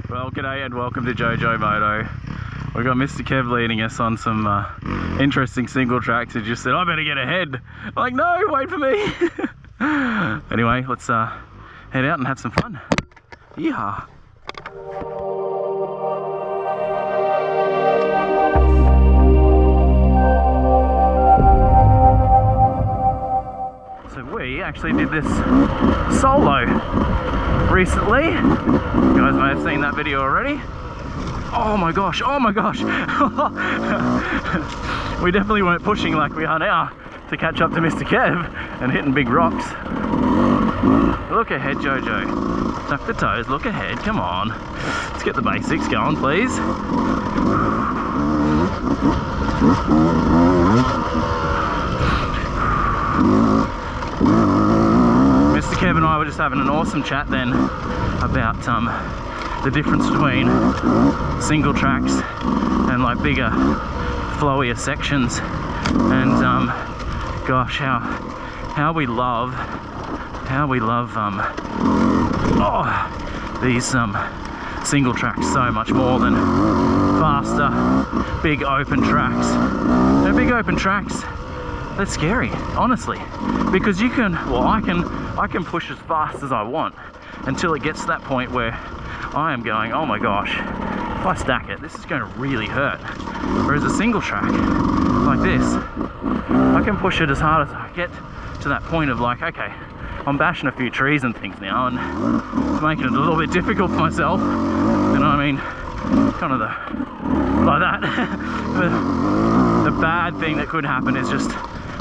Well, g'day and welcome to JoeJoeMoto. We've got Mr. Kev leading us on some interesting single tracks. He just said, I better get ahead. I'm like, no, wait for me. Anyway, let's head out and have some fun. Yeehaw. So we actually did this solo recently. You guys may have seen that video already. Oh my gosh, oh my gosh. We definitely weren't pushing like we are now to catch up to Mr. Kev and hitting big rocks. Look ahead, Jojo. Tuck the toes, look ahead, come on. Let's get the basics going, please. Mr. Kev and I were just having an awesome chat then about the difference between single tracks and like bigger, flowier sections, and gosh, how we love these single tracks so much more than faster, big open tracks. You know, big open tracks, they're scary, honestly, because you can, well, I can push as fast as I want until it gets to that point where I am going, oh my gosh, if I stack it, this is going to really hurt. Whereas a single track like this, I can push it as hard as I get to that point of like, okay, I'm bashing a few trees and things now, and it's making it a little bit difficult for myself. You know what I mean? Kind of like that. The bad thing that could happen is just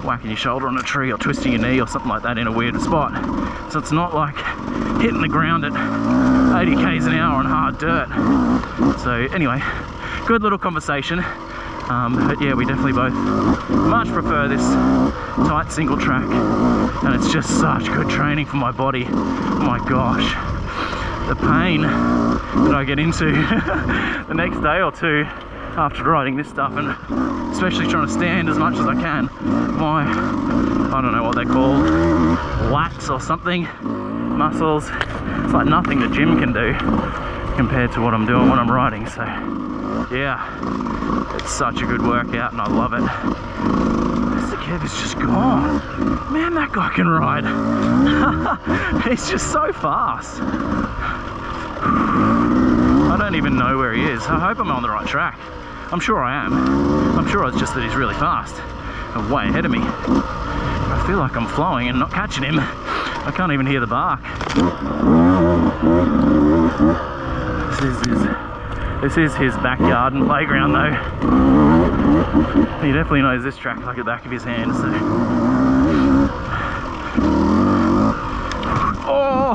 whacking your shoulder on a tree or twisting your knee or something like that in a weird spot. So it's not like hitting the ground at 80 k's an hour on hard dirt. So anyway, good little conversation. But yeah, we definitely both much prefer this tight single track, and it's just such good training for my body. Oh my gosh, the pain that I get into the next day or two after riding this stuff, and especially trying to stand as much as I can. My, I don't know what they're called, lats or something, muscles, it's like nothing the gym can do compared to what I'm doing when I'm riding. So yeah, it's such a good workout and I love it. Mr. Kev is just gone. Man, that guy can ride. He's just so fast. I don't even know where he is. I hope I'm on the right track. I'm sure I am. I'm sure it's just that he's really fast and way ahead of me. I feel like I'm flowing and not catching him. I can't even hear the bark. This is his backyard and playground though. He definitely knows this track like the back of his hand, so. Oh!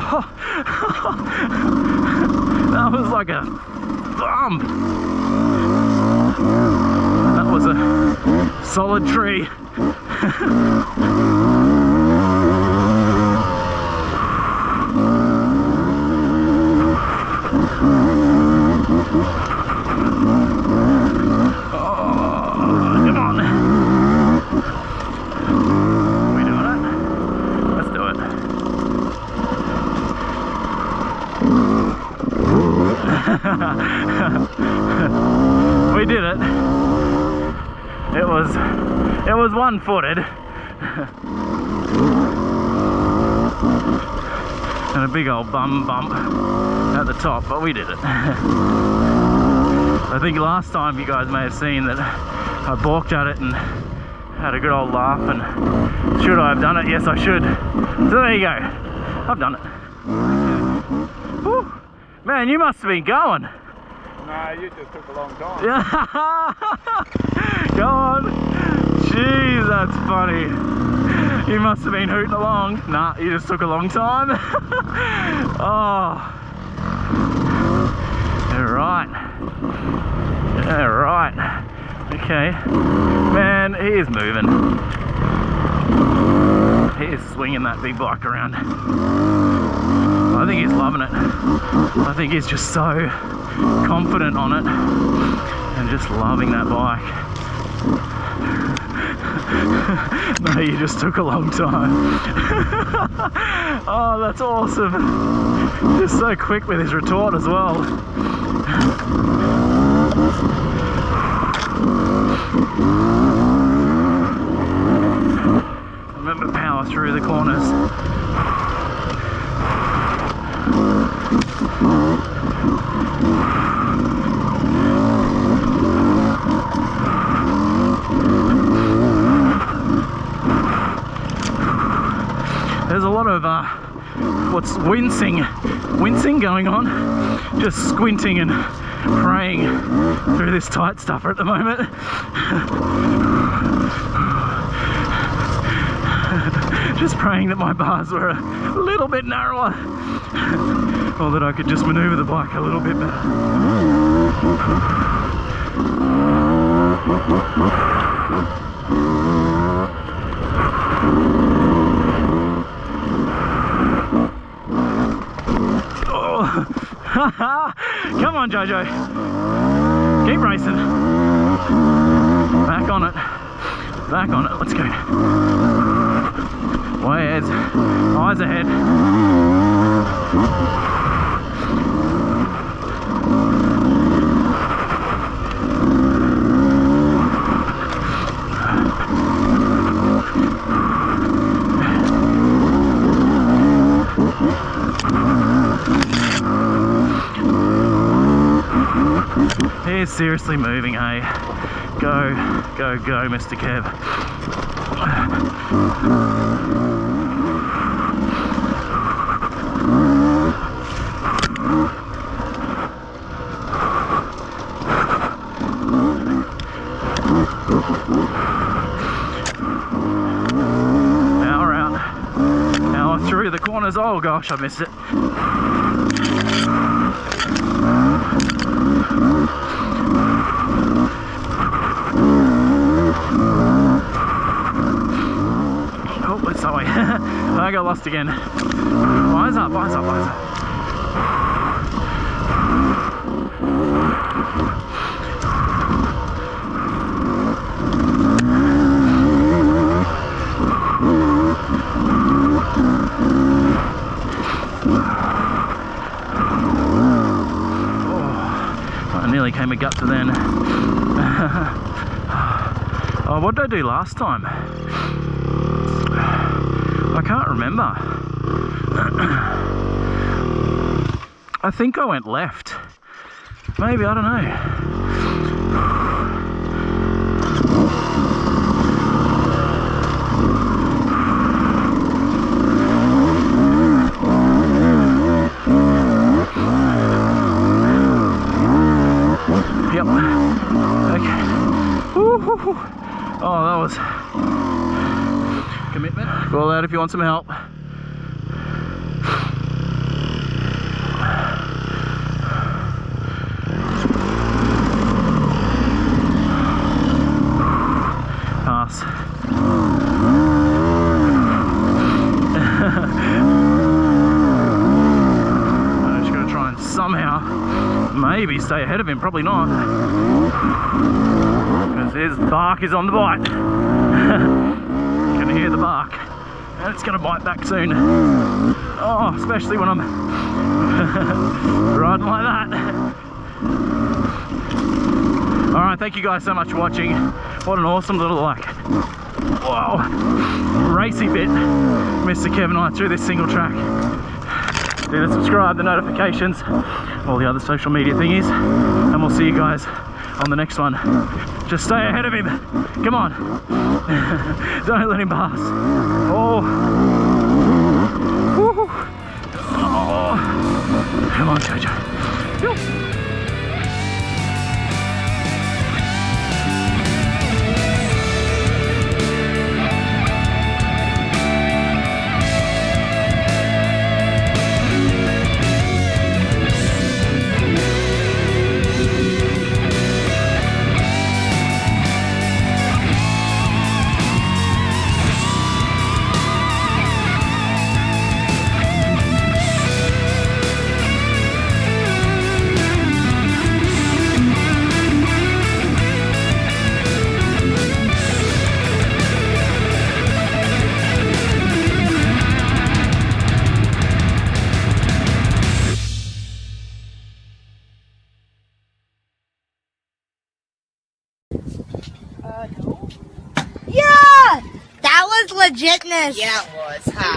That was like a thump. That was a solid tree. We did it. It was one-footed and a big old bump at the top, but we did it. I think last time you guys may have seen that I balked at it and had a good old laugh, and should I have done it? Yes, I should. So there you go. I've done it. Whew. Man, you must have been going. No, you just took a long time. Go on. Jeez, that's funny. You must have been hooting along. Nah, you just took a long time. Oh. Alright. Alright. Okay. Man, he is moving. He is swinging that big bike around. I think he's loving it. I think he's just so confident on it and just loving that bike. No, you just took a long time. Oh, that's awesome. Just so quick with his retort as well. Remember, power through the corners. There's a lot of what's wincing going on, just squinting and praying through this tight stuffer at the moment. Just praying that my bars were a little bit narrower, or that I could just maneuver the bike a little bit better. Come on, Jojo. Keep racing. Back on it. Back on it. Let's go. Way ahead. Eyes ahead. He's seriously moving, hey? Go, go, go, Mr. Kev. Power out. Power through the corners. Oh gosh, I missed it. Oh, it's that way. I got lost again. Eyes up, eyes up, eyes up. Oh, I nearly came a gut to then. Oh, what did I do last time? I can't remember. I think I went left. Maybe, I don't know. Yep. Okay. Woo-hoo-hoo. Oh, that was commitment. Call out if you want some help. Pass. I'm just gonna try and somehow maybe stay ahead of him. Probably not, because his bark is on the bite. Can hear the bark, and it's going to bite back soon. Oh, especially when I'm riding like that. All right, thank you guys so much for watching. What an awesome little, like, whoa, racy bit Mr. Kev and I through this single track. Do the subscribe, the notifications, all the other social media thingies, and we'll see you guys on the next one. Just stay ahead of him. Come on. Don't let him pass. Oh. Woo. Oh. Come on, Jojo. No. Yeah! That was legitness. Yeah, it was, huh?